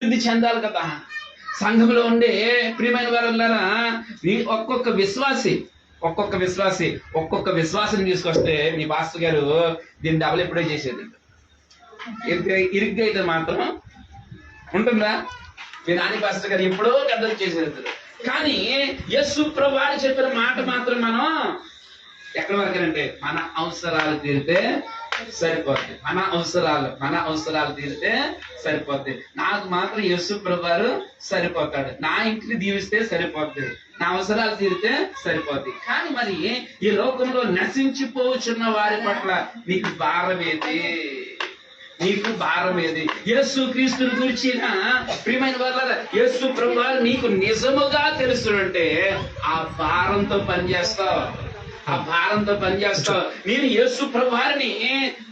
అభివృద్ధి చెందాలి కదా. సంఘంలో ఉండే ప్రియమైన వారులారా, ఒక్కొక్క విశ్వాసిని తీసుకొస్తే మీ పాస్టర్ గారు దీన్ని డబుల్ ఎప్పుడే చేసేది. ఇరుగ్గా అయితే మాత్రం ఉంటుందా? మీ నాని పాస్టర్ గారు ఎప్పుడో పెద్దలు చేసేది. కానీ యేసు ప్రభువు చెప్పిన మాట మాత్రం మనం ఎక్కడి వరకేనంటే మన అవసరాలు తీరితే సరిపోద్ది. మన అవసరాలు తీరితే సరిపోద్ది. నాకు మాత్రం యేసు ప్రభువు సరిపోతాడు. నా ఇంటిని దీవిస్తే సరిపోద్ది. నా అవసరాలు తీరితే సరిపోద్ది. కానీ మరి ఈ లోకంలో నశించిపోచున్న వారి పట్ల నీకు భారం ఏది? యేసు క్రీస్తుని గురించిన ప్రియమైన వాళ్ళ యేసు ప్రభువు నీకు నిజముగా తెలుసునంటే ఆ భారంతో పనిచేస్తావు. నేను యేసు ప్రభువారిని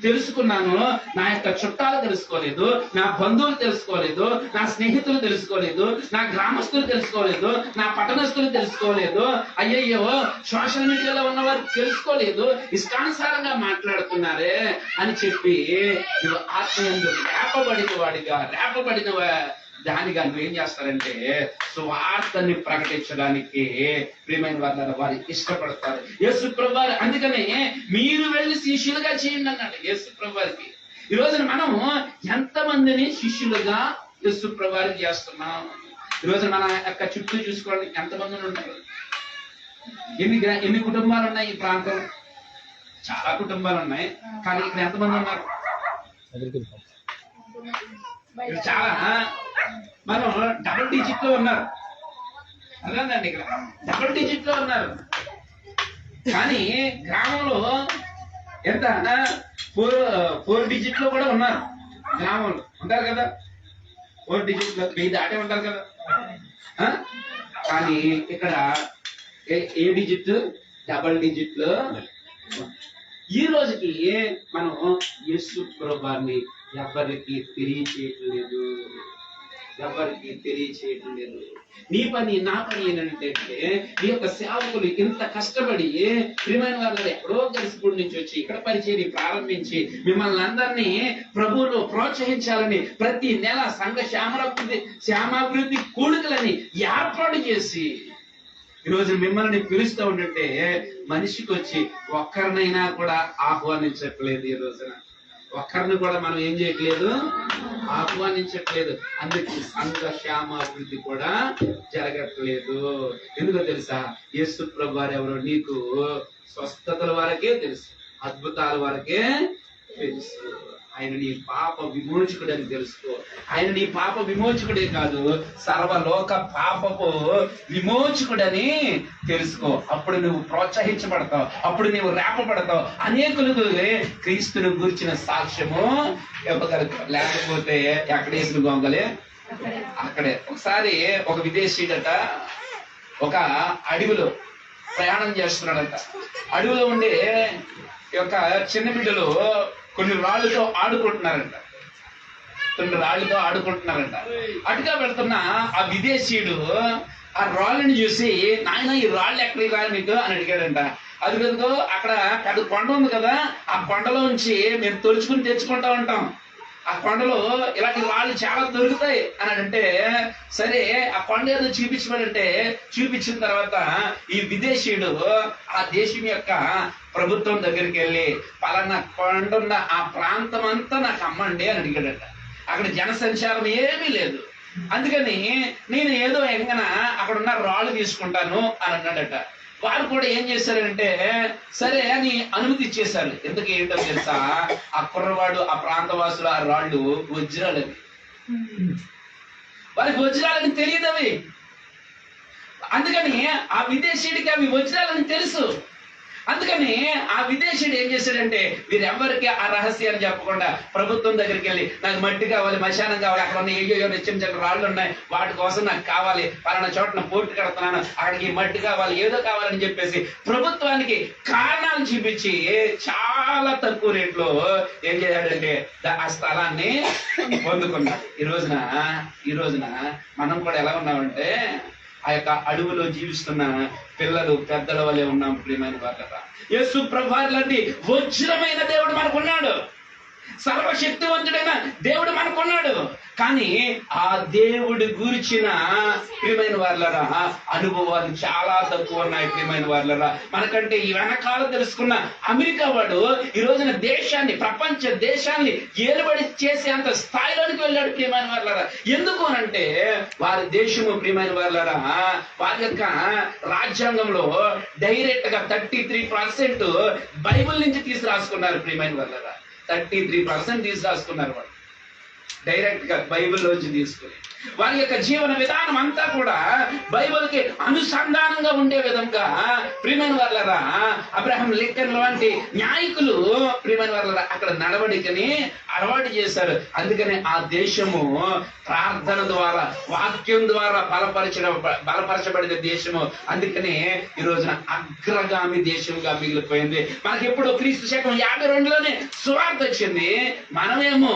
తెలుసుకున్నాను. నా యొక్క చుట్టాలు తెలుసుకోలేదు, నా బంధువులు తెలుసుకోలేదు, నా స్నేహితులు తెలుసుకోలేదు, నా గ్రామస్తులు తెలుసుకోలేదు, నా పట్టణస్తులు తెలుసుకోలేదు. అయ్యయ్యో, సోషల్ మీడియాలో ఉన్నవారు తెలుసుకోలేదు, ఇష్టానుసారంగా మాట్లాడుతున్నారే అని చెప్పి నువ్వు ఆత్మీయంగా రేపబడిన దానిగా నువ్వు ఏం చేస్తారంటే సువార్తని ప్రకటించడానికి ప్రియమైన వారు ఇష్టపడతారు. యేసు ప్రభువారు అందుకనే మీరు వెళ్ళి శిష్యులుగా చేయండి అన్నాడు యేసు ప్రభువారికి. ఈ రోజున మనం ఎంతమందిని శిష్యులుగా యేసు ప్రభువారికి చేస్తున్నాం? ఈ రోజున మన యొక్క చుట్టూ చూసుకోండి, ఎంతమంది ఉంటారు? ఎన్ని కుటుంబాలు ఉన్నాయి ఈ ప్రాంతం? చాలా కుటుంబాలు ఉన్నాయి. కానీ ఇక్కడ ఎంతమంది ఉన్నారు? చాలా. మనం డబుల్ డిజిట్ లో ఉన్నారు. అదేందండి, ఇక్కడ డబుల్ డిజిట్ లో ఉన్నారు. కానీ గ్రామంలో ఎంత 4 డిజిట్ లో కూడా ఉన్నారు. గ్రామంలో ఉంటారు కదా, 4 డిజిట్ లో 1000 దాటే ఉంటారు కదా. కానీ ఇక్కడ ఏ డిజిట్? డబుల్ డిజిట్ లో. ఈ రోజుకి మనం యేసు ప్రభువుని ఎవరికి తెలియచేయట్లేదు. నీ పని నా పని ఏంటంటే నీ యొక్క సేవకులు ఇంత కష్టపడి ప్రియమైన వాళ్ళు ఎక్కడో కలిసిపూడి నుంచి వచ్చి ఇక్కడ పరిచర్య ప్రారంభించి మిమ్మల్ని అందరినీ ప్రభువులో ప్రోత్సహించాలని ప్రతి నెల సంఘ శ్యామాభివృద్ధి కూడికలని ఏర్పాటు చేసి ఈరోజు మిమ్మల్ని పిలుస్తూ ఉంటుంటే మనిషికి వచ్చి ఒక్కరినైనా కూడా ఆహ్వానించట్లేదు. ఈ రోజున ఒక్కరిని కూడా మనం ఏం చేయట్లేదు, ఆహ్వానించట్లేదు. అందుకే సంఘ క్షేమాభివృద్ధి కూడా జరగట్లేదు. ఎందుకో తెలుసా? యేసు ప్రభువారు ఎవరో నీకు స్వస్థతల వరకే తెలుసు, అద్భుతాల వరకే తెలుసు. ఆయన నీ పాప విమోచకుడు అని తెలుసుకో. ఆయన నీ పాప విమోచకుడే కాదు, సర్వలోక పాపపు విమోచకుడని తెలుసుకో. అప్పుడు నువ్వు ప్రోత్సహించబడతావు, అప్పుడు నువ్వు రేపబడతావు. అనేకులకు క్రీస్తుని గురించిన సాక్ష్యము ఇవ్వగలుగుతావు. లేకపోతే ఎక్కడేసిన గొంగలే అక్కడే. ఒకసారి ఒక విదేశీడట ఒక అడవిలో ప్రయాణం చేస్తున్నాడట. అడవిలో ఉండే యొక్క చిన్న బిడ్డలు కొన్ని రాళ్ళతో ఆడుకుంటున్నారంట. అటుగా పెడుతున్న ఆ విదేశీయుడు ఆ రాళ్ళని చూసి, నాయన ఈ రాళ్ళు ఎక్కడికి రా మీకు అని అడిగాడంట. అది కదుగో అక్కడ పెద్ద కొండ ఉంది కదా, ఆ కొండలో నుంచి మేము తొలుచుకుని తెచ్చుకుంటా ఉంటాం. ఆ కొండలో ఇలాంటి రాళ్ళు చాలా దొరుకుతాయి అని అంటే, సరే ఆ కొండ ఏదో చూపించమంటే చూపించిన తర్వాత ఈ విదేశీయుడు ఆ దేశం యొక్క ప్రభుత్వం దగ్గరికి వెళ్ళి పలానా కొండ ఉన్న ఆ ప్రాంతం అంతా నాకు అమ్మండి అని అడిగాడట. అక్కడ జనసంచారం ఏమీ లేదు. అందుకని నేను ఏదో ఎంగన అక్కడ ఉన్న రాళ్ళు తీసుకుంటాను అని అన్నాడట. వారు కూడా ఏం చేశారంటే సరే అని అనుమతి ఇచ్చేశారు. ఎందుకు ఏంటో తెలుసా? ఆ కుర్రవాడు ఆ ప్రాంతవాసులు ఆ రాళ్ళు వజ్రాలవి. వారికి వజ్రాలని తెలియదు అవి. అందుకని ఆ విదేశీయుడికి అవి వజ్రాలని తెలుసు. అందుకని ఆ విదేశీయుడు ఏం చేశాడంటే వీరెవ్వరికి ఆ రహస్యాన్ని చెప్పకుండా ప్రభుత్వం దగ్గరికి వెళ్ళి నాకు మట్టి కావాలి, మశానం కావాలి, అక్కడ ఉన్న ఏయో చిన్న చిన్న రాళ్ళు ఉన్నాయి, వాటి కోసం నాకు కావాలి, పలానా చోట పోర్టు కడుతున్నాను, అక్కడికి మట్టి కావాలి, ఏదో కావాలని చెప్పేసి ప్రభుత్వానికి కారణాలు చూపించి చాలా తక్కువ రేట్లో ఏం చేశాడంటే ఆ స్థలాన్ని పొందుకున్నాడు. ఈ రోజున మనం కూడా ఎలా ఉన్నామంటే ఆ యొక్క అడవులో జీవిస్తున్న పిల్లలు పెద్దల వలె ఉన్నాం. ప్రియమైన వాళ్ళ యేసు ప్రభువారిలాంటి వజ్రమైన దేవుడు మనకున్నాడు. సర్వశక్తివంతుడైన దేవుడు మనకున్నాడు. కానీ ఆ దేవుడి గురించిన ప్రియమైన వాళ్ళరా అనుభవాలు చాలా తక్కువ ఉన్నాయి. ప్రియమైన వాళ్ళరా, మనకంటే ఈ వెనకాల తెలుసుకున్న అమెరికా వాడు ఈ రోజున దేశాన్ని, ప్రపంచ దేశాన్ని ఏలుబడి చేసే అంత స్థాయిలోనికి వెళ్ళాడు. ప్రియమైన వాళ్ళరా, ఎందుకు అనంటే వారి దేశము ప్రియమైన వాళ్ళరా వారి యొక్క రాజ్యాంగంలో డైరెక్ట్ గా 33% బైబిల్ నుంచి తీసి రాసుకున్నారు. ప్రియమైన వాళ్ళరా 33% తీసి రాసుకున్నారు. వాళ్ళు డైరెక్ట్ గా బైబిల్లోంచి తీసుకుని వారి యొక్క జీవన విధానం అంతా కూడా బైబిల్కి అనుసంధానంగా ఉండే విధంగా ప్రియమైన వాళ్ళరా అబ్రహాం లింకన్ లాంటి నాయకులు ప్రియమైన వాళ్ళరా అక్కడ నడవడికని అలవాటు చేశారు. అందుకని ఆ దేశము ప్రార్థన ద్వారా, వాక్యం ద్వారా బలపరచబడిన దేశము. అందుకనే ఈ రోజున అగ్రగామి దేశంగా మిగిలిపోయింది. మనకి ఎప్పుడు క్రీస్తు శకం 52లోనే సువార్త వచ్చింది. మనమేమో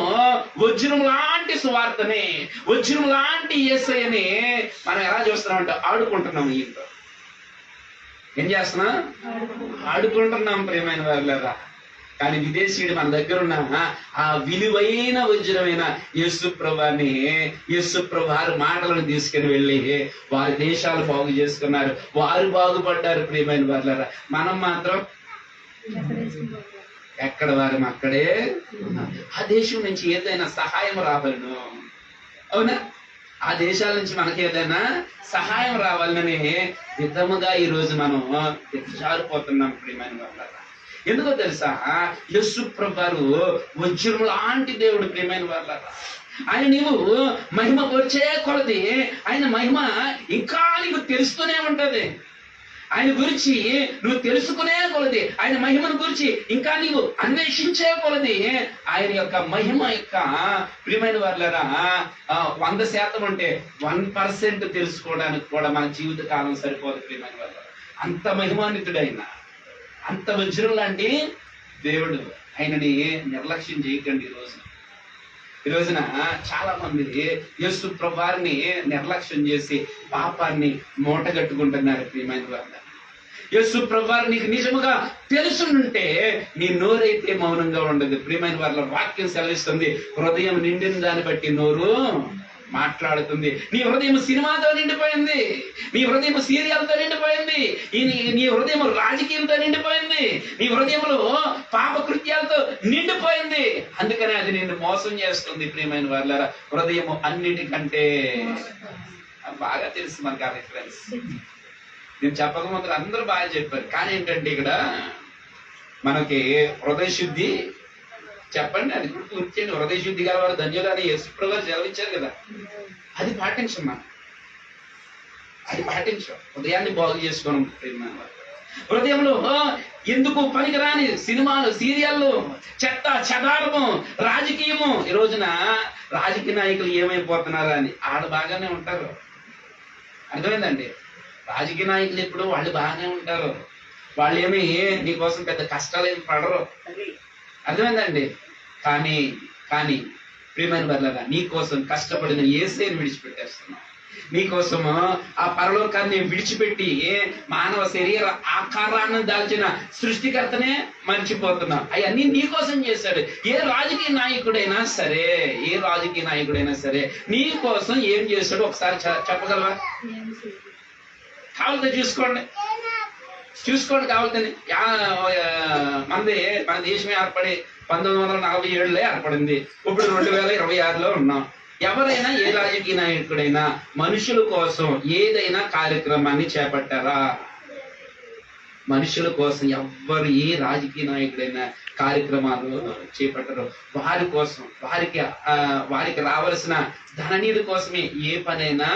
వజ్రం లాంటి సువార్తని, వజ్రం లాంటి యేసయ్యని మనం ఎలా చూస్తున్నామంటే ఆడుకుంటున్నాం. ఇంట్లో ఏం చేస్తున్నాం? ఆడుకుంటున్నాం ప్రియమైన వాళ్ళరా. కానీ విదేశీయుడు మన దగ్గర ఉన్న ఆ విలువైన వజ్రమైన యేసు ప్రభువాన్ని, యేసు ప్రభు వారి మాటలను తీసుకుని వెళ్ళి వారి దేశాలు బాగు చేసుకున్నారు, వారు బాగుపడ్డారు. ప్రియమైన వాళ్ళరా, మనం మాత్రం ఎక్కడ వారు అక్కడే. ఆ దేశం నుంచి ఏదైనా సహాయం రావాలను, అవునా? ఆ దేశాల నుంచి మనకి ఏదైనా సహాయం రావాలని విధముగా ఈ రోజు మనం జారిపోతున్నాం. ప్రియమైన వాళ్ళరా, ఎందుకో తెలుసా? యేసు ప్రభువు వజ్రం లాంటి దేవుడు. ప్రియమైన వాళ్ళరా, ఆయన నీవు మహిమ వచ్చే కొలది ఆయన మహిమ ఇంకా నీకు తెలుస్తూనే ఉంటది. ఆయన గురించి నువ్వు తెలుసుకునే కొలది, ఆయన మహిమను గురించి ఇంకా నీవు అన్వేషించే కొలది ఆయన యొక్క మహిమ యొక్క ప్రియమైన వాళ్ళరా 100% అంటే 1% తెలుసుకోవడానికి కూడా మన జీవిత కాలం సరిపోదు. ప్రియమైన వాళ్ళ అంత మహిమాన్వితుడు ఆయన, అంత వజ్రం లాంటి దేవుడు. ఆయనని నిర్లక్ష్యం చేయకండి. ఈ రోజున చాలా మంది యేసు ప్రభువారిని నిర్లక్ష్యం చేసి పాపాన్ని మూటగట్టుకుంటున్నారు. ప్రియమైన వాళ్ళ, యేసు ప్రభువారు నీకు నిజముగా తెలుసుంటే నీ నోరైతే మౌనంగా ఉండదు. ప్రియమైన వాళ్ళ వాక్యం సెలవిస్తుంది, హృదయం నిండిన దాన్ని బట్టి నోరు మాట్లాడుతుంది. నీ హృదయం సినిమాతో నిండిపోయింది, నీ హృదయం సీరియల్తో నిండిపోయింది, నీ హృదయం రాజకీయంతో నిండిపోయింది, నీ హృదయంలో పాప కృత్యాలతో నిండిపోయింది. అందుకనే అది నిన్ను మోసం చేస్తుంది. ప్రియమైన వాళ్ళ హృదయం అన్నిటికంటే బాగా తెలుసు మనకు ఆ రిఫరెన్స్. నేను చెప్పకముందు అందరూ బాగా చెప్పారు. కానీ ఏంటంటే ఇక్కడ మనకి హృదయ శుద్ధి చెప్పండి, అది కూడా పూర్తి హృదయ శుద్ధి గలవారు ధన్యులని యేసు ప్రభువు సెలవిచ్చారు కదా, అది పాటించం. మనం అది పాటించాం. హృదయాన్ని బాగు చేసుకోవడం. హృదయంలో ఎందుకు పనికిరాని సినిమాలు, సీరియళ్ళు, చెత్త చెదారము, రాజకీయము. ఈ రోజున రాజకీయ నాయకులు ఏమైపోతున్నారా అని ఆడ బాగానే ఉంటారు. అర్థమైందండి? రాజకీయ నాయకులు ఎప్పుడు వాళ్ళు బాగానే ఉంటారు, వాళ్ళు ఏమి నీకోసం పెద్ద కష్టాలు ఏమి పడరు. అర్థమైందండి? కానీ కానీ ప్రియమైన వాళ్ళగా నీ కోసం కష్టపడిన యేసయ్యను విడిచిపెట్టేస్తున్నావు. నీకోసము ఆ పరలోకాన్ని విడిచిపెట్టి మానవ శరీర ఆకారాన్ని దాల్చిన సృష్టికర్తనే మర్చిపోతున్నావు. అవన్నీ నీ కోసం చేశాడు. ఏ రాజకీయ నాయకుడైనా సరే, ఏ రాజకీయ నాయకుడైనా సరే నీ కోసం ఏం చేశాడు ఒకసారి చెప్పగలవా? కావాలంటే చూసుకోండి కావాలని. మన దేశమే ఏర్పడి 1947లో ఏర్పడింది. ఇప్పుడు 2026లో ఉన్నాం. ఎవరైనా ఏ రాజకీయ నాయకుడైనా మనుషుల కోసం ఏదైనా కార్యక్రమాన్ని చేపట్టారా? మనుషుల కోసం ఎవ్వరు ఏ రాజకీయ నాయకుడైనా కార్యక్రమాలు చేపట్టరు. వారి కోసం, వారికి రావాల్సిన ధననిధి కోసమే ఏ పనైనా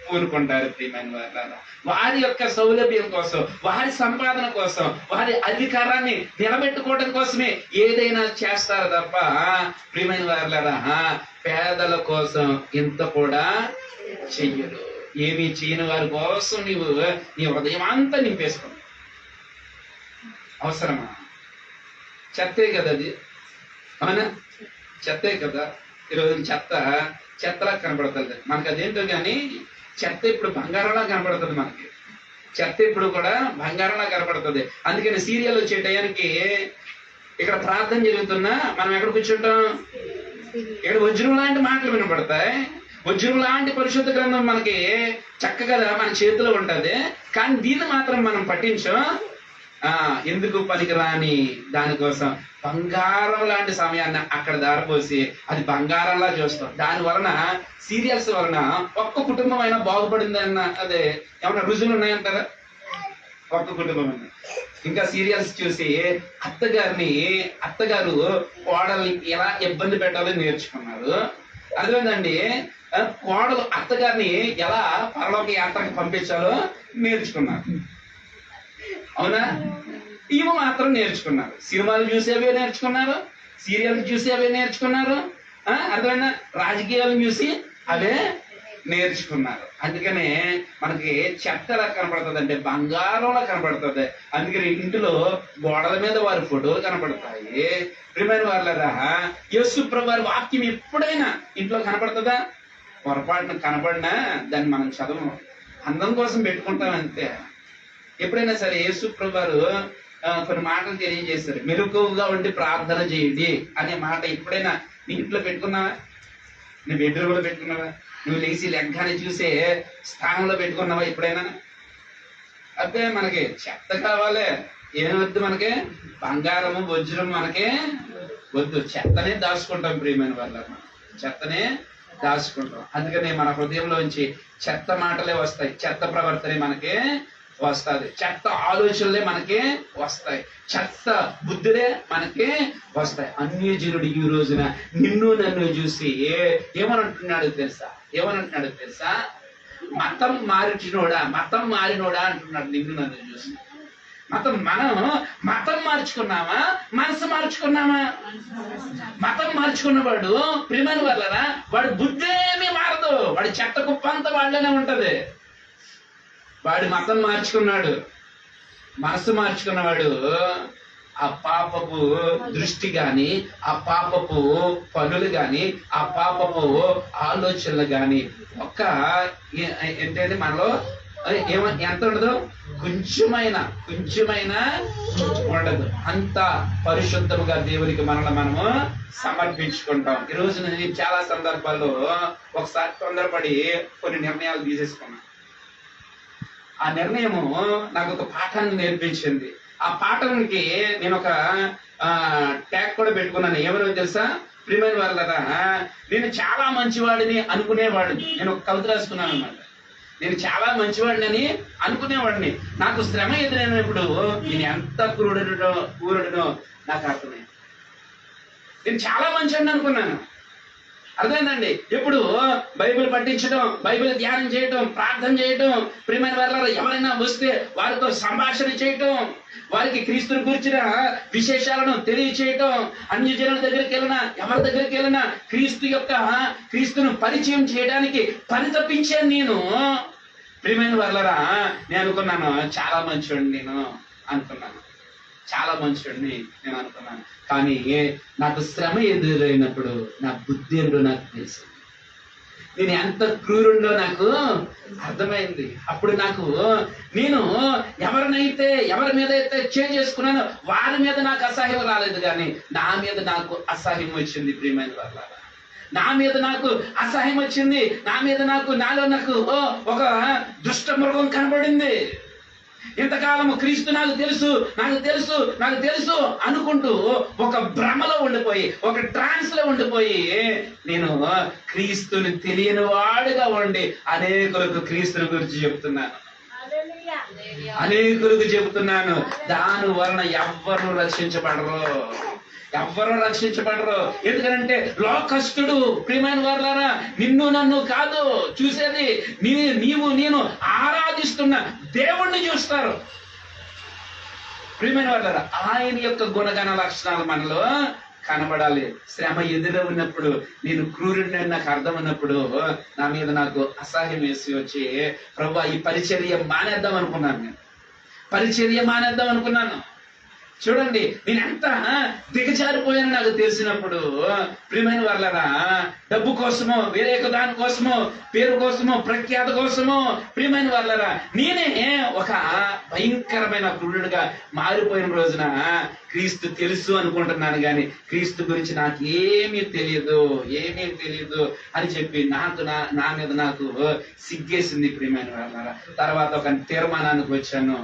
పూనుకుంటారు. ప్రియమైన వాళ్ళ వారి యొక్క సౌలభ్యం కోసం, వారి సంపాదన కోసం, వారి అధికారాన్ని నిలబెట్టుకోవడం కోసమే ఏదైనా చేస్తారు తప్ప ప్రియమైన వాళ్ళ పేదల కోసం ఇంత కూడా చెయ్యరు. ఏమీ చేయని వారి కోసం నీ హృదయం అంతా నింపేసుకో. అవసరమా? చెత్తే కదా అది, అవునా? చెత్తే కదా. ఈరోజు చెత్తలా కనపడుతుంది మనకు. అదేంటో కానీ చెత్త ఇప్పుడు బంగారంలా కనపడుతుంది మనకి. చెత్త ఇప్పుడు కూడా బంగారంలా కనపడుతుంది. అందుకని సీరియల్ వచ్చే టయానికి ఇక్కడ ప్రార్థన జరుగుతున్నా మనం ఎక్కడ కూర్చుంటాం? ఇక్కడ వజ్రం లాంటి మాటలు వినపడతాయి. వజ్రం లాంటి పరిశుద్ధ గ్రంథం మనకి చక్కగా మన చేతిలో ఉంటది. కానీ దీన్ని మాత్రం మనం పట్టించాం. ఎందుకు పనికిరాని దానికోసం బంగారం లాంటి సమయాన్ని అక్కడ దారిపోసి అది బంగారంలా చూస్తాం. దాని వలన సీరియల్స్ వలన ఒక్క కుటుంబం అయినా బాగుపడింది అన్న అదే ఏమన్నా రుజువులు ఉన్నాయంటారా? ఒక్క కుటుంబం అయినా. ఇంకా సీరియల్స్ చూసి అత్తగారు కోడల్ని ఎలా ఇబ్బంది పెట్టాలో నేర్చుకున్నారు. అర్థమైందండి. కోడలు అత్తగారిని ఎలా పరలోక యాత్రకు పంపించాలో నేర్చుకున్నారు. అవునా? ఇవి మాత్రం నేర్చుకున్నారు. సినిమాలు చూసేవే నేర్చుకున్నారు, సీరియల్ చూసేవే నేర్చుకున్నారు. అర్థమైనా? రాజకీయాలను చూసి అవే నేర్చుకున్నారు. అందుకనే మనకి చెత్త ఎలా కనపడుతుంది అంటే బంగారంలా కనపడుతుంది. అందుకని ఇంటిలో గోడల మీద వారి ఫోటోలు కనపడతాయి. ప్రియమైన వాళ్ళరా, యేసు ప్రభు వారి వాక్యం ఎప్పుడైనా ఇంట్లో కనపడుతుందా? పొరపాటున కనపడినా దాన్ని మనం చదవము, అందం కోసం పెట్టుకుంటాం అంతే. ఎప్పుడైనా సరే యేసు ప్రభు వారు కొన్ని మాటలు తెలియజేస్తారు. మెలకువగా ఉండి ప్రార్థన చేయండి అనే మాట ఎప్పుడైనా నీ ఇంట్లో పెట్టుకున్నావా? నీ బెడ్రూమ్లో పెట్టుకున్నావా? నువ్వు లేచి లెగ్గాన్ని చూసే స్థానంలో పెట్టుకున్నావా ఎప్పుడైనా? అదే మనకి చెత్త కావాలి, ఏమొద్దు మనకి? బంగారము వజ్రం మనకే వద్దు. చెత్తనే దాచుకుంటాం ప్రియమైన వాళ్ళ, చెత్తనే దాచుకుంటాం. అందుకనే మన హృదయంలోంచి చెత్త మాటలే వస్తాయి, చెత్త ప్రవర్తనే మనకి వస్తుంది, చెత్త ఆలోచనలే మనకి వస్తాయి, చెత్త బుద్ధులే మనకి వస్తాయి. అన్యజనుడు ఈ రోజున నిన్ను నన్ను చూసి ఏమనంటున్నాడు తెలుసా? మతం మారినోడా అంటున్నాడు నిన్ను నన్ను చూసి. మనం మతం మార్చుకున్నామా, మనసు మార్చుకున్నామా? మతం మార్చుకున్నవాడు ప్రియమైన వాళ్ళరా, వాడు బుద్ధి ఏమీ మారదు, వాడి చెత్త కుప్పంతా వాళ్ళనే ఉంటది. వాడు మతం మార్చుకున్నాడు. మనసు మార్చుకున్నవాడు ఆ పాపపు దృష్టి గాని, ఆ పాపపు పనులు గాని, ఆ పాపపు ఆలోచనలు గాని ఏంటంటే మనలో ఎంత ఉండదు? కొంచెమైనా ఉండదు. అంత పరిశుద్ధముగా దేవునికి మనము సమర్పించుకుంటాం. ఈ రోజు నేను చాలా సందర్భాల్లో ఒకసారి తొందరపడి కొన్ని నిర్ణయాలు తీసేసుకున్నాను. ఆ నిర్ణయము నాకు ఒక పాఠాన్ని నేర్పించింది. ఆ పాఠానికి నేను ఒక ట్యాగ్ కూడా పెట్టుకున్నాను. ఏమని తెలుసా? ప్రియమైన వాళ్ళరా, నేను చాలా మంచివాడిని అనుకునేవాడిని. నేను ఒక కవిత రాసుకున్నాను అన్నమాట. నేను చాలా మంచివాడిని అని అనుకునేవాడిని. నాకు శ్రమ ఎదురైనప్పుడు నేను ఎంత క్రూరుడినో నాకు అర్థమైంది. నేను చాలా మంచివాడిని అనుకున్నాను. అర్థమైందండి. ఎప్పుడు బైబిల్ పఠించడం, బైబిల్ ధ్యానం చేయటం, ప్రార్థన చేయటం, ప్రియమైన వాళ్ళ ఎవరైనా వస్తే వారితో సంభాషణ చేయటం, వారికి క్రీస్తుని గురించిన విశేషాలను తెలియచేయటం, అన్య జనుల దగ్గరికి వెళ్ళినా, ఎవరి దగ్గరికి వెళ్ళినా క్రీస్తును పరిచయం చేయడానికి పరితపించాను నేను. ప్రియమైన వాళ్ళరా, నేను అనుకున్నాను చాలా మంచివాడిని నేను అనుకున్నాను. కానీ నాకు శ్రమ ఎదురైనప్పుడు నా బుద్ధి ఏంటో నాకు తెలుసు. నేను ఎంత క్రూరుండో నాకు అర్థమైంది. అప్పుడు నేను ఎవరి మీద అయితే చేసుకున్నానో వారి మీద నాకు అసహ్యం రాలేదు, కానీ నా మీద నాకు అసహ్యం వచ్చింది. ప్రియమైన వాళ్ళ, నా మీద నాకు అసహ్యం వచ్చింది. నాలో నాకు ఒక దుష్ట మృగం కనబడింది. ఇంతకాలము క్రీస్తు నాకు తెలుసు అనుకుంటూ ఒక భ్రమలో ఉండిపోయి, ఒక ట్రాన్స్ లో ఉండిపోయి, నేను క్రీస్తుని తెలియని వాడుగా ఉండి అనేకులకు క్రీస్తుని గురించి చెప్తున్నాను. దాని వలన ఎవ్వరు రక్షించబడరు. ఎందుకంటే లోకస్తుడు ప్రియమైన వారులారా నిన్ను నన్ను కాదు చూసేది, నేను ఆరాధిస్తున్న దేవుణ్ణి చూస్తారు. ప్రియమైన వారులారా, ఆయన యొక్క గుణగణ లక్షణాలు మనలో కనబడాలి. శ్రమ ఎదురు ఉన్నప్పుడు, నేను క్రూరుడిని నాకు అర్థం ఉన్నప్పుడు నా మీద నాకు అసహ్యం వేసి వచ్చి, ప్రభువా ఈ పరిచర్య మానేద్దాం అనుకున్నాను. చూడండి, నేను ఎంత దిగజారిపోయాను నాకు తెలిసినప్పుడు, ప్రియమైన వాళ్ళరా, డబ్బు కోసమో, వేరే దాని కోసమో, పేరు కోసమో, ప్రఖ్యాత కోసమో, ప్రియమైన వాళ్ళరా, నేనే ఒక భయంకరమైన క్రూరుడుగా మారిపోయిన రోజున క్రీస్తు తెలుసు అనుకుంటున్నాను, కానీ క్రీస్తు గురించి నాకు ఏమీ తెలియదు అని చెప్పి నా మీద నాకు సిగ్గేసింది. ప్రియమైన వాళ్ళరా, తర్వాత ఒక తీర్మానానికి వచ్చాను.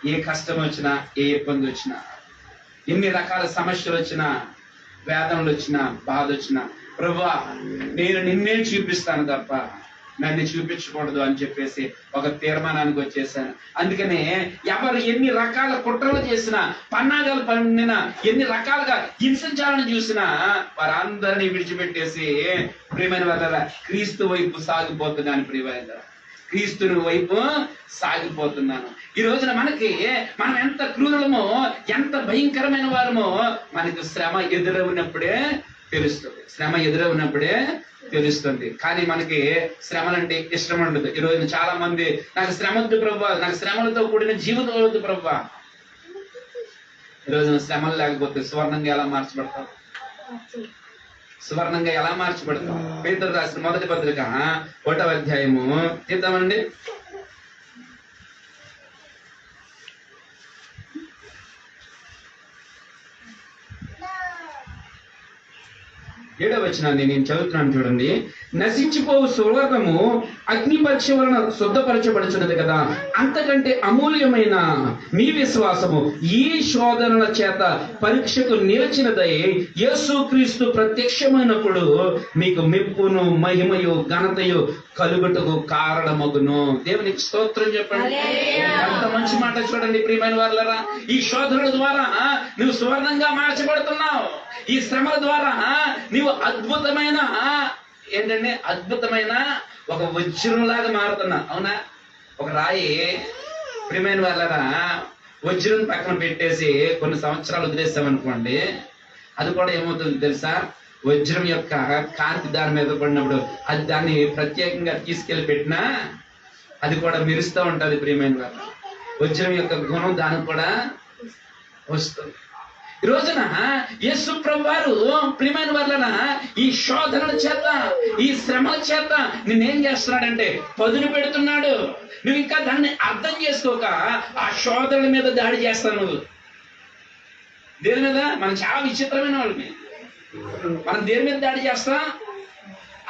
ఏ కష్టం వచ్చినా, ఏ ఇబ్బంది వచ్చినా, ఎన్ని రకాల సమస్యలు వచ్చినా, వేదనలు వచ్చినా, బాధ వచ్చినా, ప్రభువా నేను నిన్నే చూపిస్తాను తప్ప నన్ను చూపించకూడదు అని చెప్పేసి ఒక తీర్మానానికి వచ్చేసాను. అందుకనే ఎవరు ఎన్ని రకాల కుట్రలు చేసినా, పన్నాగాలు పన్నినా, ఎన్ని రకాలుగా హింసించాలని చూసినా వారందరినీ విడిచిపెట్టేసి ప్రియమైన వాళ్ళ క్రీస్తు వైపు సాగిపోతున్నాను. ప్రియమైన క్రీస్తుని వైపు సాగిపోతున్నాను. ఈ రోజున మనం ఎంత క్రూరులమో, ఎంత భయంకరమైన వారమో మనకు శ్రమ ఎదురవునప్పుడే తెలుస్తుంది. కానీ మనకి శ్రమలంటే ఇష్టం ఉండదు. ఈ రోజున చాలా మంది నాకు శ్రమ వద్దు ప్రభువా, నాకు శ్రమలతో కూడిన జీవితం వద్దు ప్రభువా. ఈ రోజున శ్రమలు లేకపోతే సువర్ణంగా ఎలా మార్చబడతాం? పేతురు రాసిన మొదటి పత్రిక 1వ అధ్యాయము తీద్దామండి. 7వ వచనాన్ని నేను చదువుతున్నాను చూడండి. నశించిపోవు సువర్ణము అగ్ని పరీక్ష వలన శుద్ధపరచబడుచున్నది కదా, అంతకంటే అమూల్యమైన మీ విశ్వాసము ఈ శోధనల చేత పరీక్షకు నిలిచినదై యేసుక్రీస్తు ప్రత్యక్షమైనప్పుడు మీకు మెప్పును, మహిమయు, ఘనతయు కలుగుటకు కారణమగును. దేవునికి స్తోత్రం చెప్పండి. అంత మంచి మాట చూడండి ప్రియమైన వాళ్ళరా. ఈ శోధనల ద్వారా నువ్వు సువర్ణంగా మార్చబడుతున్నావు. ఈ శ్రమల ద్వారా నీవు అద్భుతమైన ఒక వజ్రంలాగా మారుతున్నా. అవునా? ఒక రాయి ప్రియమైన వాళ్ళరా, వజ్రం పక్కన పెట్టేసి కొన్ని సంవత్సరాలు వదిలేస్తామనుకోండి, అది కూడా ఏమవుతుంది తెలుసా? వజ్రం యొక్క కాంతి దాని మీద పడినప్పుడు అది దాన్ని ప్రత్యేకంగా తీసుకెళ్లి పెట్టినా అది కూడా మెరుస్తూ ఉంటది. ప్రియమైన వాళ్ళ వజ్రం యొక్క గుణం దానికి కూడా వస్తుంది. ఈ రోజున యేసు ప్రభువారు ప్రియమైన వాళ్ళన ఈ శోధనల చేత, ఈ శ్రమల చేత నిన్నేం చేస్తున్నాడంటే పదును పెడుతున్నాడు. నువ్వు ఇంకా దాన్ని అర్థం చేసుకోక ఆ శోధనల మీద దాడి చేస్తావు. నువ్వు దేని మీద? మనం చాలా విచిత్రమైన వాళ్ళని. మనం దేని మీద దాడి చేస్తాం?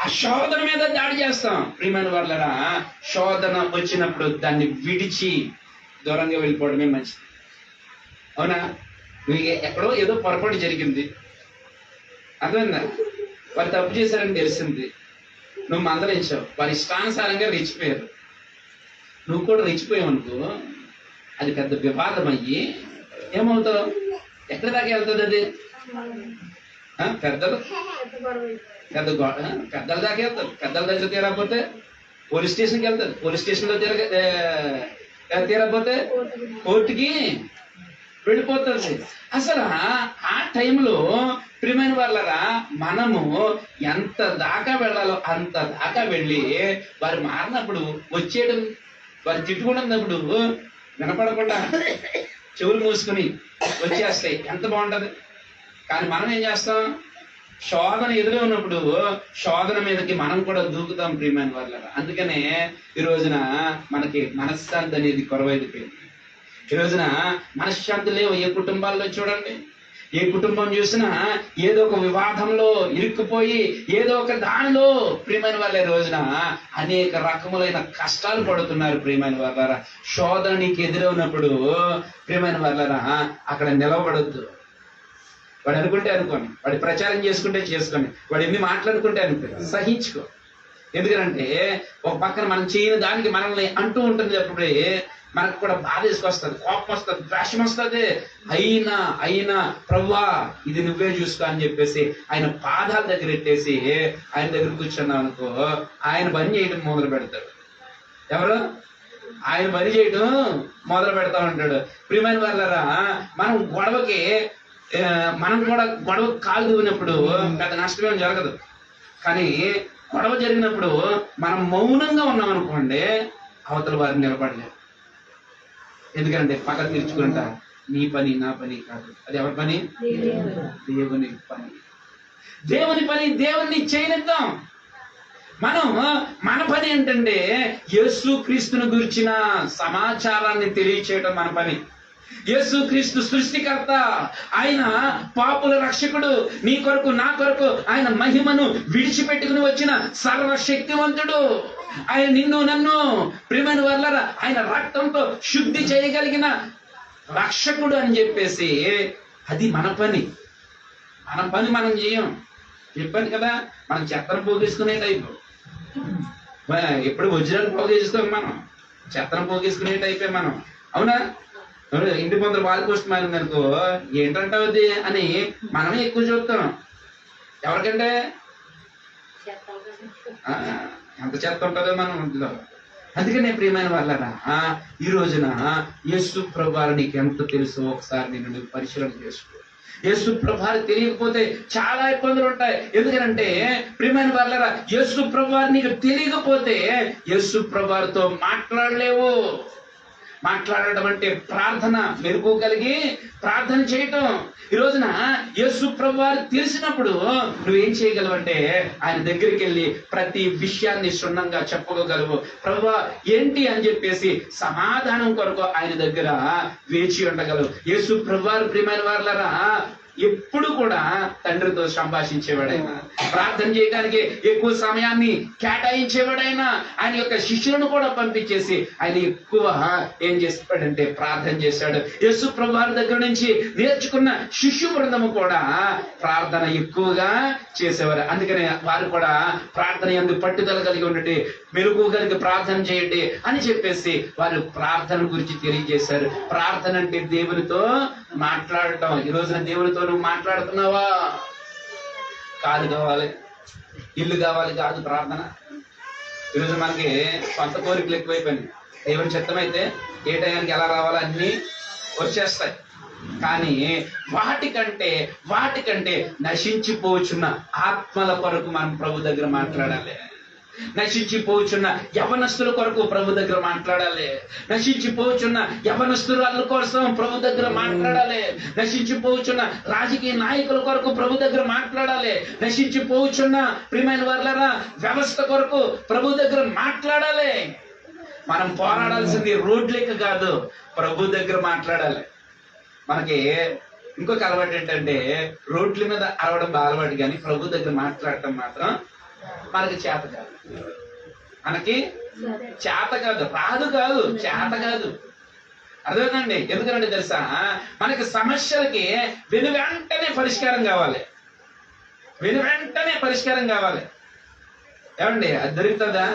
ఆ శోధన మీద దాడి చేస్తాం. ప్రియమైన వాళ్ళరా, శోధన వచ్చినప్పుడు దాన్ని విడిచి దూరంగా వెళ్ళిపోవడమే మంచిది. అవునా? ఎక్కడో ఏదో పొరపాటు జరిగింది, అర్థమైందా? వారు తప్పు చేశారని తెలిసింది, నువ్వు మందలించావు, వారి ఇష్టానుసారంగా రెచ్చిపోయారు, నువ్వు కూడా రెచ్చిపోయావు అనుకో, అది పెద్ద వివాదం అయ్యి ఏమవుతావు? ఎక్కడి దాకా వెళ్తుంది అది? పెద్దల దాకా వెళ్తారు. పెద్దల దగ్గర తీరకపోతే పోలీస్ స్టేషన్కి వెళ్తారు. పోలీస్ స్టేషన్లో తీరకపోతే కోర్టుకి వెళ్ళిపోతుంది. అసలు ఆ టైంలో ప్రియమైన వాళ్ళరా, మనము ఎంత దాకా వెళ్ళాలో అంత దాకా వెళ్ళి వారు మారినప్పుడు వచ్చేయడం, వారు తిట్టుకున్నప్పుడు వినపడకుండా చెవులు మూసుకుని వచ్చేస్తాయి. ఎంత బాగుంటది. కానీ మనం ఏం చేస్తాం? శోధన ఎదురే ఉన్నప్పుడు శోధన మీదకి మనం కూడా దూకుతాం ప్రియమైన వాళ్ళరా. అందుకనే ఈ రోజున మనకి మనశ్శాంతి అనేది కొరవైపోయింది. ఈ రోజున మనశ్శాంతి లేవు ఏ కుటుంబాల్లో. చూడండి, ఏ కుటుంబం చూసినా ఏదో ఒక వివాదంలో ఇరుక్కుపోయి ఏదో ఒక దానిలో ప్రియమైన వాళ్ళ రోజున అనేక రకములైన కష్టాలు పడుతున్నారు. ప్రియమైన వాళ్ళారా, శోధన నీకు ఎదురవునప్పుడు ప్రియమైన వాళ్ళారా అక్కడ నిలవబడద్దు. వాడు అనుకుంటే అనుకోని, వాడి ప్రచారం చేసుకుంటే చేసుకొని, వాడు ఎన్ని మాట్లాడుకుంటే అనుకో, సహించుకో. ఎందుకంటే ఒక పక్కన మనం చేయని దానికి మనల్ని అంటూ ఉంటుంది. అప్పుడే మనకు కూడా బాధ తీసుకొస్తుంది, కోపం వస్తుంది, ద్వేషం వస్తుంది. అయినా ప్రభువా ఇది నువ్వే చూసుకో అని చెప్పేసి ఆయన పాదాల దగ్గర పెట్టేసి ఆయన దగ్గర కూర్చున్నాం అనుకో, ఆయన పని చేయడం మొదలు పెడతాడు. ఎవరు? ఆయన పని చేయడం మొదలు పెడతా ఉంటాడు. ప్రియమైన వాళ్ళరా, మనం కూడా గొడవ కాలు దిగినప్పుడు పెద్ద నష్టమేం జరగదు. కానీ గొడవ జరిగినప్పుడు మనం మౌనంగా ఉన్నాం అనుకోండి, అవతల వారిని నిలబడలేదు. ఎందుకంటే పక్కన తీర్చుకుంటా నీ పని నా పని కాదు. అది ఎవరి పని? దేవుని పని. దేవుని పని దేవుని చేయనిద్దాం. మనం మన పని ఏంటంటే యేసు క్రీస్తుని గురించిన సమాచారాన్ని తెలియచేయడం మన పని. యేసు క్రీస్తు సృష్టికర్త, ఆయన పాపుల రక్షకుడు, నీ కొరకు నా కొరకు ఆయన మహిమను విడిచిపెట్టుకుని వచ్చిన సర్వశక్తివంతుడు. ఆయన నిన్ను నన్ను ప్రియమైన వాళ్ళరా ఆయన రక్తంతో శుద్ధి చేయగలిగిన రక్షకుడు అని చెప్పేసి అది మన పని. మన పని మనం చేయం. చెప్పాను కదా, మనం చెత్తను పోగేసుకునే టైపు. ఎప్పుడు వజ్రాలు పోగేసుకోం, మనం చెత్తను పోగేసుకునే టైపే మనం. అవునా? ఇంటి ముందర వాల్ పోస్ట్ మారింది అనుకో, ఏంటంటావు అది అని మనమే ఎక్కువ చూస్తాం. ఎవరికంటే ఎంత చెత్త ఉంటుందో మనం ఇంట్లో. అందుకనే ప్రియమైన వాళ్ళరా ఈ రోజున యేసు ప్రభువారు నీకు ఎంత తెలుసో ఒకసారి నేను పరిశీలన చేసుకో. యేసు ప్రభువారు తెలియకపోతే చాలా ఇబ్బందులు ఉంటాయి. ఎందుకంటే ప్రియమైన వాళ్ళరా యేసు ప్రభువారు నీకు తెలియకపోతే యేసు ప్రభువారితో మాట్లాడలేవు. మాట్లాడడం అంటే ప్రార్థన, మెరుగు కలిగి ప్రార్థన చేయటం. ఈ రోజున యేసు ప్రభువారు తెలిసినప్పుడు నువ్వేం చేయగలవు అంటే ఆయన దగ్గరికి వెళ్ళి ప్రతి విషయాన్ని క్షుణ్ణంగా చెప్పుకోగలవు. ప్రభువా ఏంటి అని చెప్పేసి సమాధానం కొరకు ఆయన దగ్గర వేచి ఉండగలవు. యేసు ప్రభువారు ప్రియమైన వాళ్ళరా ఎప్పుడు కూడా తండ్రితో సంభాషించేవాడైనా, ప్రార్థన చేయడానికి ఎక్కువ సమయాన్ని కేటాయించేవాడైనా, ఆయన యొక్క శిష్యులను కూడా పంపించేసి ఆయన ఎక్కువ ఏం చేస్తాడంటే ప్రార్థన చేశాడు. యేసు ప్రభువారి దగ్గర నుంచి నేర్చుకున్న శిష్యు బృందము కూడా ప్రార్థన ఎక్కువగా చేసేవారు. అందుకనే వారు కూడా ప్రార్థన యందు పట్టుదల కలిగి ఉండండి, మెరుగు కలిగి ప్రార్థన చేయండి అని చెప్పేసి వారు ప్రార్థన గురించి తెలియజేశారు. ప్రార్థన అంటే దేవునితో మాట్లాడటం. ఈ రోజున దేవునితో నువ్వు మాట్లాడుతున్నావా? కాదు కావాలి, ఇల్లు కావాలి కాదు ప్రార్థన. ఈరోజు మనకి సొంత కోరికలు ఎక్కువైపోయినాయి. దేవుని చిత్తమైతే ఏ టయానికి ఎలా రావాలో అన్నీ వచ్చేస్తాయి. కానీ వాటికంటే నశించిపోచున్న ఆత్మల కొరకు మనం ప్రభు దగ్గర మాట్లాడాలి. నశించిపోచున్న యవనస్తుల కొరకు ప్రభు దగ్గర మాట్లాడాలి. నశించిపోచున్న యవనస్తుల కోసం ప్రభు దగ్గర మాట్లాడాలి. నశించిపోచున్న రాజకీయ నాయకుల కొరకు ప్రభు దగ్గర మాట్లాడాలి. నశించిపోచున్న ప్రియమైన వాళ్ళరా వ్యవస్థ కొరకు ప్రభు దగ్గర మాట్లాడాలి. మనం పోరాడాల్సింది రోడ్లెక్క కాదు, ప్రభు దగ్గర మాట్లాడాలి. మనకి ఇంకొక అలవాటు ఏంటంటే రోడ్ల మీద అరవడం బాగా అలవాటు, కానీ ప్రభు దగ్గర మాట్లాడటం మాత్రం మనకి చేత కాదు. మనకి చేత కాదు, రాదు కాదు, చేత కాదు. అర్థమైందండి? ఎందుకంటే తెలుసా, మనకి సమస్యలకి వెను వెంటనే పరిష్కారం కావాలి. వెను వెంటనే పరిష్కారం కావాలి. ఏమండి అది దొరుకుతుందా?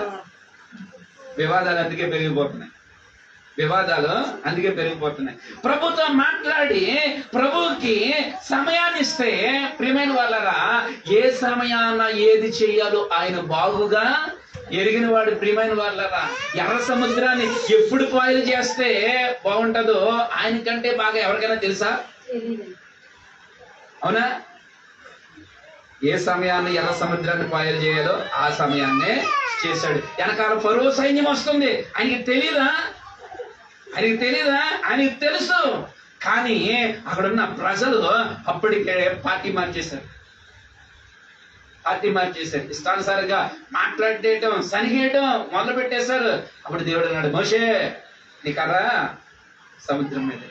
వివాదాలు అందుకే పెరిగిపోతున్నాయి. ప్రభుతో మాట్లాడి ప్రభువుకి సమయాన్ని ఇస్తే ప్రియమైన వాళ్ళరా ఏ సమయాన ఏది చెయ్యాలో ఆయన బాగుగా ఎరిగిన వాడు. ప్రియమైన వాళ్ళరా ఎర్ర సముద్రాన్ని ఎప్పుడు పాయలు చేస్తే బాగుంటుందో ఆయనకంటే బాగా ఎవరికైనా తెలుసా? అవునా? ఏ సమయాన్ని ఎర్ర సముద్రాన్ని పాయలు చేయాలో ఆ సమయాన్నే చేశాడు. వెనకాల ఫరో సైన్యం వస్తుంది, ఆయనకి తెలీదా? ఆయనకి తెలుసు. కానీ అక్కడున్న ప్రజలు అప్పటికే పార్టీ మార్చేశారు. ఇష్టానుసారంగా మాట్లాడేయటం, సనిగేయటం మొదలు పెట్టేశారు. అప్పుడు దేవుడు అన్నాడు, మోషే నీ కర్ర సముద్రం మీద.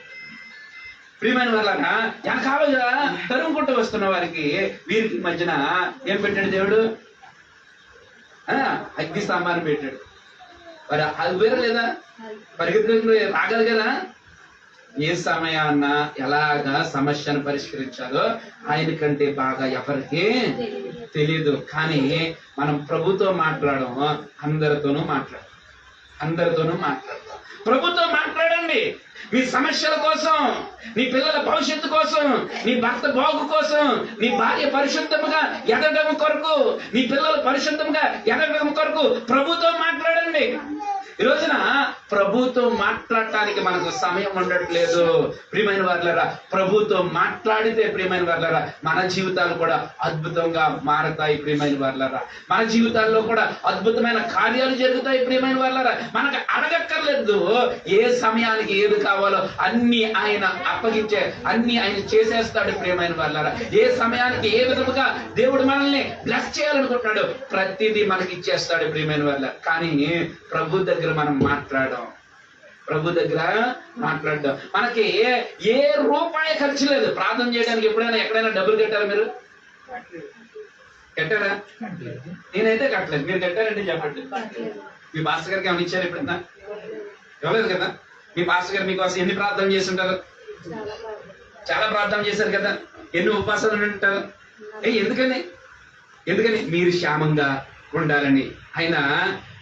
ప్రియమైన వాళ్ళగా వెనకాలుగా తరుముకుంటూ వస్తున్న వారికి వీరికి మధ్యన ఏం పెట్టాడు దేవుడు? అగ్ని స్తంభాన్ని పెట్టాడు. మరి అది వేరే లేదా? పరిగెత్తుకుని రాగలి కదా? ఏ సమయాన్న ఎలాగా సమస్యను పరిష్కరించాలో ఆయన కంటే బాగా ఎవరికి తెలియదు. కానీ మనం ప్రభుతో మాట్లాడడం, అందరితోనూ మాట్లాడతాం. ప్రభుతో మాట్లాడండి. మీ సమస్యల కోసం, నీ పిల్లల భవిష్యత్తు కోసం, నీ భర్త బాగు కోసం, నీ భార్య పరిశుద్ధముగా ఎదగడం కొరకు, నీ పిల్లలు పరిశుద్ధంగా ఎదగడం కొరకు ప్రభుతో మాట్లాడండి. ఈ రోజున ప్రభుతో మాట్లాడటానికి మనకు సమయం ఉండట్లేదు. ప్రియమైన వారులారా, ప్రభుతో మాట్లాడితే ప్రియమైన వారులారా మన జీవితాలు కూడా అద్భుతంగా మారతాయి. ప్రియమైన వారులారా, మన జీవితాల్లో కూడా అద్భుతమైన కార్యాలు జరుగుతాయి. ప్రియమైన వారులారా, మనకు అడగక్కర్లేదు. ఏ సమయానికి ఏది కావాలో అన్ని ఆయన అప్పగించే, అన్ని ఆయన చేసేస్తాడు. ప్రియమైన వారులారా, ఏ సమయానికి ఏ విధముగా దేవుడు మనల్ని బ్లెస్ చేయాలనుకుంటున్నాడు ప్రతిదీ మనకి ఇచ్చేస్తాడు. ప్రియమైన వారులారా, కానీ ప్రభు దగ్గర మనం మాట్లాడడం, ప్రభు దగ్గర మాట్లాడడం మనకి ఏ రూపాయి ఖర్చు లేదు. ప్రార్థన చేయడానికి ఎప్పుడైనా ఎక్కడైనా డబ్బులు కట్టారా? మీరు కట్టారా? నేనైతే కట్టలేదు. మీరు కట్టారంటే చెప్పండి. మీ పాస్టర్ గారికి ఏమైనా ఇచ్చారు ఎప్పుడైనా? ఇవ్వలేదు కదా. మీ పాస్టర్ గారు మీకోసం ఎన్ని ప్రార్థన చేసి ఉంటారు? చాలా ప్రార్థన చేశారు కదా. ఎన్ని ఉపవాసాలు ఉంటారు? ఎందుకని మీరు క్షేమంగా ఉండాలని ఆయన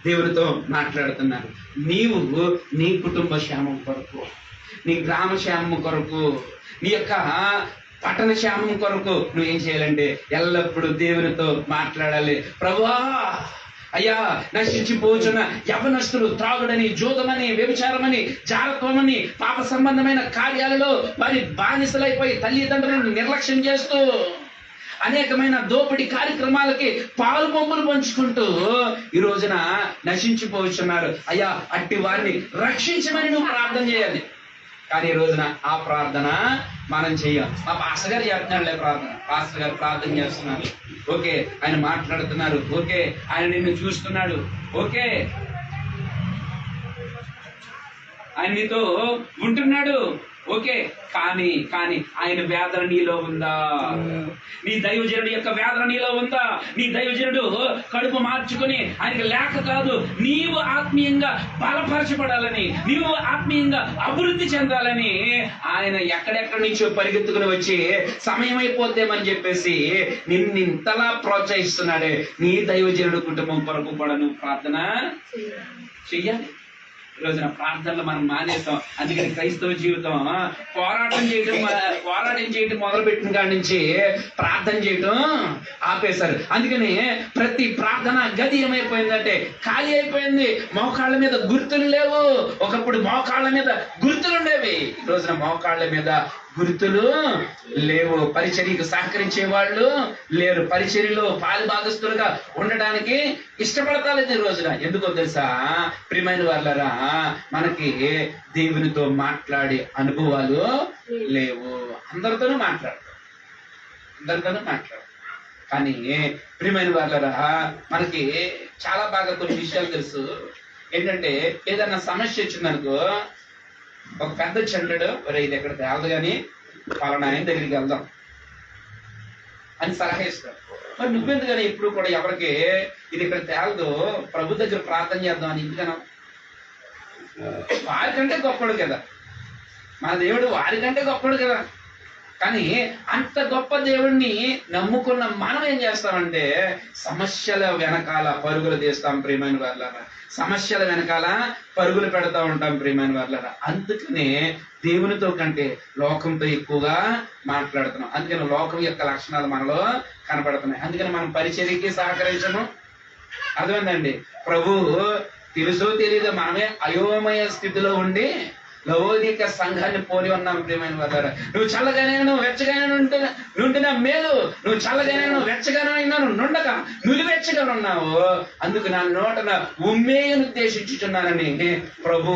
దేవునితో మాట్లాడుతున్నారు. నీవు నీ కుటుంబ క్షేమం కొరకు, నీ గ్రామ క్షేమం కొరకు, నీ యొక్క పట్టణ క్షేమం కొరకు నువ్వేం చేయాలంటే ఎల్లప్పుడూ దేవునితో మాట్లాడాలి. ప్రభువా, అయ్యా, నశించిపోతున్న యవనస్తులు త్రాగుడని, జూదమని, వ్యభిచారమని, జారత్వమని, పాప సంబంధమైన కార్యాలలో వారి బానిసలైపోయి తల్లిదండ్రులను నిర్లక్ష్యం చేస్తూ అనేకమైన దోపిడీ కార్యక్రమాలకి పాలు పంపులు పంచుకుంటూ ఈ రోజున నశించిపోతున్నారు. అయ్యా, అట్టి వారిని రక్షించమని నువ్వు ప్రార్థన చేయాలి. కానీ ఈ రోజున ఆ ప్రార్థన మనం చెయ్యం. మా పాస్టర్ గారు చేస్తున్నాడులే ప్రార్థన, పాస్టర్ గారు ప్రార్థన చేస్తున్నారు, ఓకే, ఆయన మాట్లాడుతున్నారు, ఓకే, ఆయన నిన్ను చూస్తున్నాడు, ఓకే, ఆయన నీతో ఉంటున్నాడు, ఓకే, కానీ ఆయన వేదన నీలో ఉందా? నీ దైవజనుడి యొక్క వేదన నీలో ఉందా? నీ దైవజనుడు కడుపు మార్చుకుని ఆయనకి లేక కాదు, నీవు ఆత్మీయంగా బలపరచబడాలని, నీవు ఆత్మీయంగా అభివృద్ధి చెందాలని ఆయన ఎక్కడెక్కడి నుంచో పరిగెత్తుకుని వచ్చి సమయం అయిపోతేమని చెప్పేసి నిన్నింతలా ప్రోత్సహిస్తున్నాడే. నీ దైవజనుడు కుటుంబం కొరకు కూడా నువ్వు ప్రార్థన చెయ్యాలి. ఈరోజున ప్రార్థనలు మనం మానేస్తాం. అందుకని క్రైస్తవ జీవితం పోరాటం చేయడం మొదలుపెట్టిన కాడి నుంచి ప్రార్థన చేయడం ఆపేశారు. అందుకని ప్రతి ప్రార్థన గది ఏమైపోయిందంటే ఖాళీ అయిపోయింది. మోకాళ్ళ మీద గుర్తులు లేవు. ఒకప్పుడు మోకాళ్ళ మీద గుర్తులు ఉండేవి, ఈ రోజున మోకాళ్ళ మీద గుర్తులు లేవు. పరిచర్యకు సహకరించే వాళ్ళు లేరు. పరిచర్యలో పాలు భాగస్తులుగా ఉండడానికి ఇష్టపడతాలేదు ఈ రోజున. ఎందుకో తెలుసా? ప్రియమైన వాళ్ళరా, మనకి దేవునితో మాట్లాడే అనుభవాలు లేవు. అందరితోనూ మాట్లాడతాం. కానీ ప్రియమైన వాళ్ళరా, మనకి చాలా బాగా కొన్ని విషయాలు తెలుసు. ఏంటంటే ఏదన్నా సమస్య వచ్చిందనుకో, ఒక పెద్ద చెంటాడు, ఇది ఎక్కడ తేలదు కానీ పలానా ఆయన దగ్గరికి వెళ్దాం అని సలహా ఇస్తాడు. మరి నువ్వెందుకని ఎప్పుడు కూడా ఎవరికి ఇది ఇక్కడ తేలదు, ప్రభు దగ్గర ప్రార్థన చేద్దాం అని ఎందుకన్నా? వారికంటే గొప్పడు కదా మన దేవుడు, వారికంటే గొప్పడు కదా. కానీ అంత గొప్ప దేవుణ్ణి నమ్ముకున్న మనం ఏం చేస్తామంటే సమస్యల వెనకాల పరుగులు తీస్తాం. ప్రియమైన వాళ్ళారా, సమస్యల వెనకాల పరుగులు పెడతా ఉంటాం. ప్రియమైన వాళ్ళారా, అందుకనే దేవునితో కంటే లోకంతో ఎక్కువగా మాట్లాడుతున్నాం. అందుకని లోకం యొక్క లక్షణాలు మనలో కనపడుతున్నాయి. అందుకని మనం పరిచర్యకి సహకరించము. అర్థమైందండి? ప్రభు తెలుసో తెలియదో మనమే అయోమయ స్థితిలో ఉండి లవోదిక సంఘాన్ని పోలి ఉన్నాం. ప్రియమైన వారు, నువ్వు చల్లగానే నువ్వు వెచ్చగానే నుండినా మేలు, నువ్వు చల్లగానే నువ్వు వెచ్చగానే అయినాను నుండక నులివెచ్చగా ఉన్నావు, అందుకు నా నోటన ఉమ్మేయను ఉద్దేశించుచున్నానని ప్రభు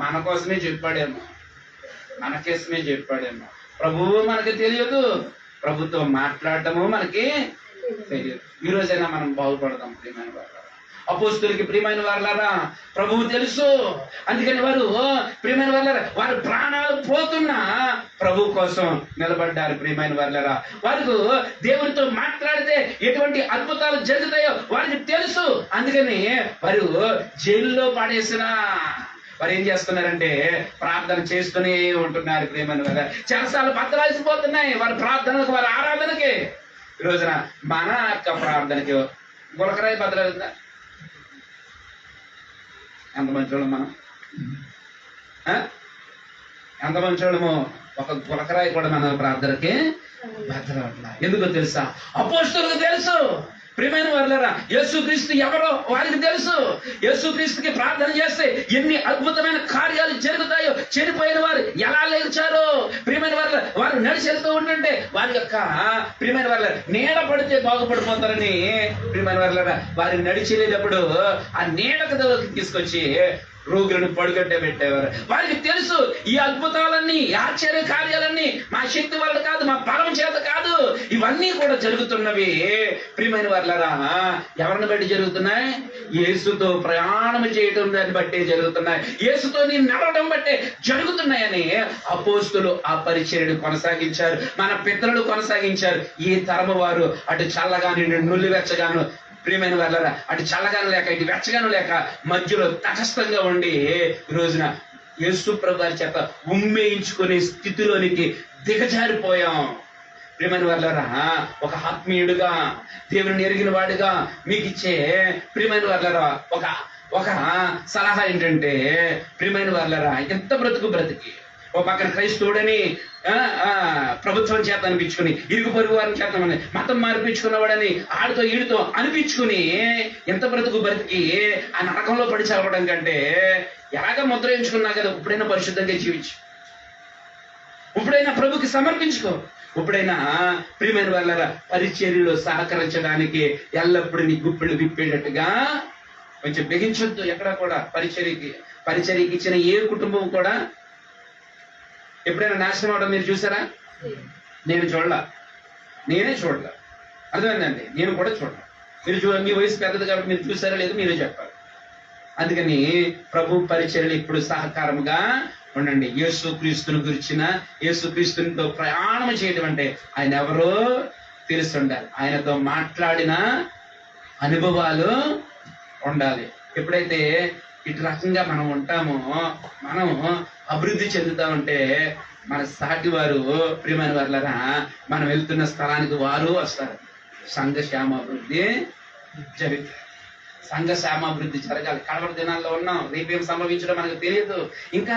మన కోసమే చెప్పాడేమో, మనకోసమే చెప్పాడేమో. ప్రభువు మనకి తెలియదు, ప్రభుతో మాట్లాడటము మనకి తెలియదు. ఈ రోజైనా మనం బాగుపడతాం. ప్రియమైన వారు, అపోస్తులకి ప్రియమైన వారులారా ప్రభువు తెలుసు. అందుకని వారు ప్రియమైన వారులారా వారి ప్రాణాలు పోతున్నా ప్రభు కోసం నిలబడ్డారు. ప్రియమైన వారులారా, వారికి దేవునితో మాట్లాడితే ఎటువంటి అద్భుతాలు జరుగుతాయో వారికి తెలుసు. అందుకని వారు జైల్లో పడేసిన వారు ఏం చేస్తున్నారంటే ప్రార్థన చేస్తూనే ఉంటున్నారు. ప్రియమైన వారు, చాలాసార్లు బద్దలాసిపోతున్నాయి వారి ప్రార్థనలకు, వారి ఆరాధనకి. ఈ రోజున మన యొక్క ప్రార్థనకి గులకరాయి బద్దలవుతుందా? ఎంత మంచోళ్ళం మనం, ఎంత మంచోళ్ళము. ఒక గులకరాయి కూడా మన ప్రార్థనకి బద్దలవుతున్నా. ఎందుకో తెలుసా? అపోస్తులకు తెలుసు ప్రియమైన వారులారా, యేసుక్రీస్తు ఎవరో వారికి తెలుసు. యేసుక్రీస్తుకి ప్రార్థన చేస్తే ఎన్ని అద్భుతమైన కార్యాలు జరుగుతాయో, చనిపోయిన వారు ఎలా లేచారో. ప్రియమైన వారు వారు నడిచి వెళ్తూ ఉంటుంటే వారి యొక్క ప్రియమైన వారు నీడ పడితే బాగుపడిపోతారని ప్రియమైన వారులారా వారిని నడిచేటప్పుడు ఆ నీడకు తీసుకొచ్చి రోగులను పడుగట్టే పెట్టేవారు. వారికి తెలుసు ఈ అద్భుతాలన్నీ, ఆశ్చర్య కార్యాలన్నీ మా శక్తి వల్ల కాదు, మా బలం చేత కాదు, ఇవన్నీ కూడా జరుగుతున్నవి ప్రియమైన వారులారా ఎవరిని బట్టి జరుగుతున్నాయి? యేసుతో ప్రయాణం చేయటం దాన్ని బట్టే జరుగుతున్నాయి. యేసుతో నేను నడవడం బట్టే జరుగుతున్నాయని అపోస్తులు ఆ పరిచర్యను కొనసాగించారు. మన పితరులు కొనసాగించారు. ఈ తరము వారు అటు చల్లగాను నుల్లి వెచ్చగాను ప్రియమైన వాళ్ళరా అటు చల్లగాను లేక ఇటు వెచ్చగాను లేక మధ్యలో తటస్థంగా ఉండి ఈ రోజున యేసు ప్రభు వారి చేత ఉమ్మేయించుకునే స్థితిలోనికి దిగజారిపోయాం. ప్రియమైన వాళ్ళరా ఒక ఆత్మీయుడుగా, దేవుని ఎరిగిన వాడుగా మీకు ఇచ్చే ప్రియమైన వాళ్ళరా ఒక సలహా ఏంటంటే, ప్రియమైన వాళ్ళరా ఎంత బ్రతికి ఓ పక్కన క్రైస్తవుడని ప్రభుత్వం చేత అనిపించుకుని, ఇరుగు పొరుగు వారిని చేత మతం మార్పించుకున్నవాడని ఆడితో ఈడితో అనిపించుకుని ఎంత బ్రతికి ఆ నరకంలో పడి చదవడం కంటే ఎలాగ ముద్ర వేయించుకున్నా కదా ఇప్పుడైనా పరిశుద్ధంగా జీవించు, ఇప్పుడైనా ప్రభుకి సమర్పించుకో, ఇప్పుడైనా ప్రియమైన వాళ్ళ పరిచర్యలో సహకరించడానికి ఎల్లప్పుడూ నీ గుప్పిళ్ళు విప్పేటట్టుగా కొంచెం బిగించొద్దు. ఎక్కడ కూడా పరిచర్యకి ఇచ్చిన ఏ కుటుంబం కూడా ఎప్పుడైనా నాశనం అవడం మీరు చూసారా? నేనే చూడలా. అర్థమైందండి, నేను కూడా చూడలా. మీరు మీ వయసు పెద్దది కాబట్టి మీరు చూసారా లేదు మీరే చెప్పాలి. అందుకని ప్రభు పరిచర్యలు ఇప్పుడు సహకారముగా ఉండండి. యేసుక్రీస్తుని గురించిన, యేసుక్రీస్తునితో ప్రయాణం చేయడం అంటే ఆయన ఎవరో తెలిసి ఉండాలి. ఆయనతో మాట్లాడిన అనుభవాలు ఉండాలి. ఎప్పుడైతే ఇటు రకంగా మనం ఉంటామో, మనం అభివృద్ధి చెందుతా ఉంటే మన సాటి వారు ప్రియమైన వారులారా మనం వెళ్తున్న స్థలానికి వారు వస్తారు. సంఘ క్షేమాభివృద్ధి జరగాలి. కడపడి దినాల్లో ఉన్నాం, రేపేం సంభవించడం మనకు తెలియదు. ఇంకా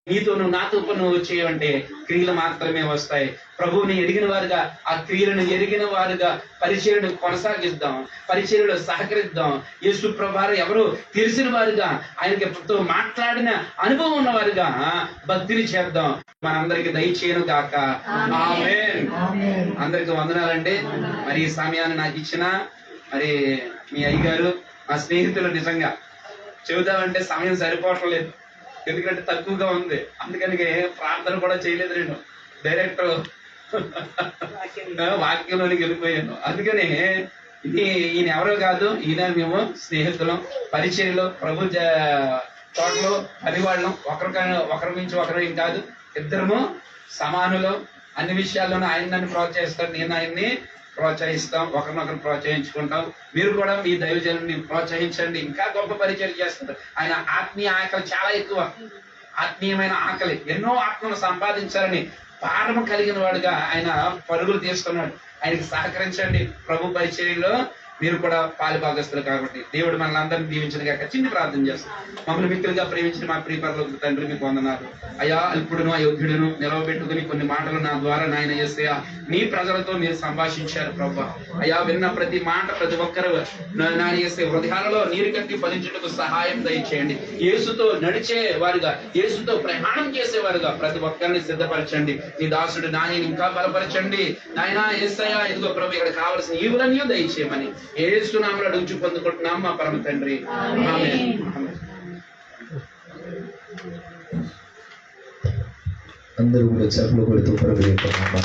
నీతోను నాతో నువ్వు చేయమంటే క్రియలు మాత్రమే వస్తాయి. ప్రభువుని ఎరిగిన వారుగా, ఆ క్రియలను ఎరిగిన వారుగా పరిచర్యను కొనసాగిద్దాం, పరిచర్యలో సహకరిద్దాం. యేసు ప్రభువారు ఎవరు తెలిసిన వారుగా, ఆయనతో మాట్లాడిన అనుభవం ఉన్నవారుగా భక్తిని చేద్దాం. మనందరికి దయచేయను గాక. ఆమేన్. అందరికి వందనాలండి. మరి ఈ సమయాన్ని నాకు ఇచ్చిన మరి మీ అయ్యగారు, మా స్నేహితులు నిజంగా చెబుదామంటే సమయం సరిపోవటం లేదు, ఎందుకంటే తక్కువగా ఉంది. అందుకని ప్రార్థన కూడా చేయలేదు, నేను డైరెక్ట్ వాక్యంలోనికి వెళ్ళిపోయాను. అందుకని ఈయన ఎవరో కాదు, ఈయన మేము స్నేహితులం, పరిచర్యలో ప్రభు తోటలో పనివాళ్ళం, ఒకరి నుంచి ఒకరు ఏం కాదు, ఇద్దరము సమానులు. అన్ని విషయాల్లోనూ ఆయన నన్ను ప్రోత్సహిస్తాడు, నేను ఆయన్ని ప్రోత్సహిస్తాం, ఒకరినొకరు ప్రోత్సహించుకుంటాం. మీరు కూడా మీ దైవజనుని ప్రోత్సహించండి, ఇంకా గొప్ప పరిచయం చేస్తారు. ఆయన ఆత్మీయ ఆకలి చాలా ఎక్కువ, ఆత్మీయమైన ఆకలి, ఎన్నో ఆత్మను సంపాదించాలని భారము కలిగిన వాడుగా ఆయన పరుగులు తీస్తున్నాడు. ఆయనకి సహకరించండి. ప్రభు పరిచర్యలో మీరు కూడా పాలు భాగస్తులు కాబట్టి దేవుడు మనల్ని అందరినీ దీవించిన గాక. చిన్న ప్రార్థన చేస్తాం. మమ్మల్ని మిత్రులుగా ప్రేమించిన మా ప్రియ పరలోక తండ్రి మీకు వందనాలు అయ్యా. అల్పుడును అయోగ్యుడును నిలవబెట్టుకుని కొన్ని మాటలు నా ద్వారా నాయన యేసయ్యా నీ ప్రజలతో మీరు సంభాషించారు ప్రభా. అయ్యా విన్న ప్రతి మాట ప్రతి ఒక్కరు నాయన యేసయ్య హృదయాలలో నీరు కట్టి ఫలించుటకు సహాయం దయచేయండి. యేసుతో నడిచే వారుగా, యేసుతో ప్రయాణం చేసేవారుగా ప్రతి ఒక్కరిని సిద్ధపరచండి. నీ దాసుడు నాయన ఇంకా బలపరచండి నాయన యేసయ్య. ఇదిగో ప్రభు ఇక్కడ కావలసిన ఈవులన్నీ దయచేయమని యేసు నామములో అడుగుచు పొందుకుంటున్నాం మా పరమ తండ్రి. ఆమేన్. అందరూ కూడా చప్పట్లు కొడుతూ ప్రభువు యొక్క నామములో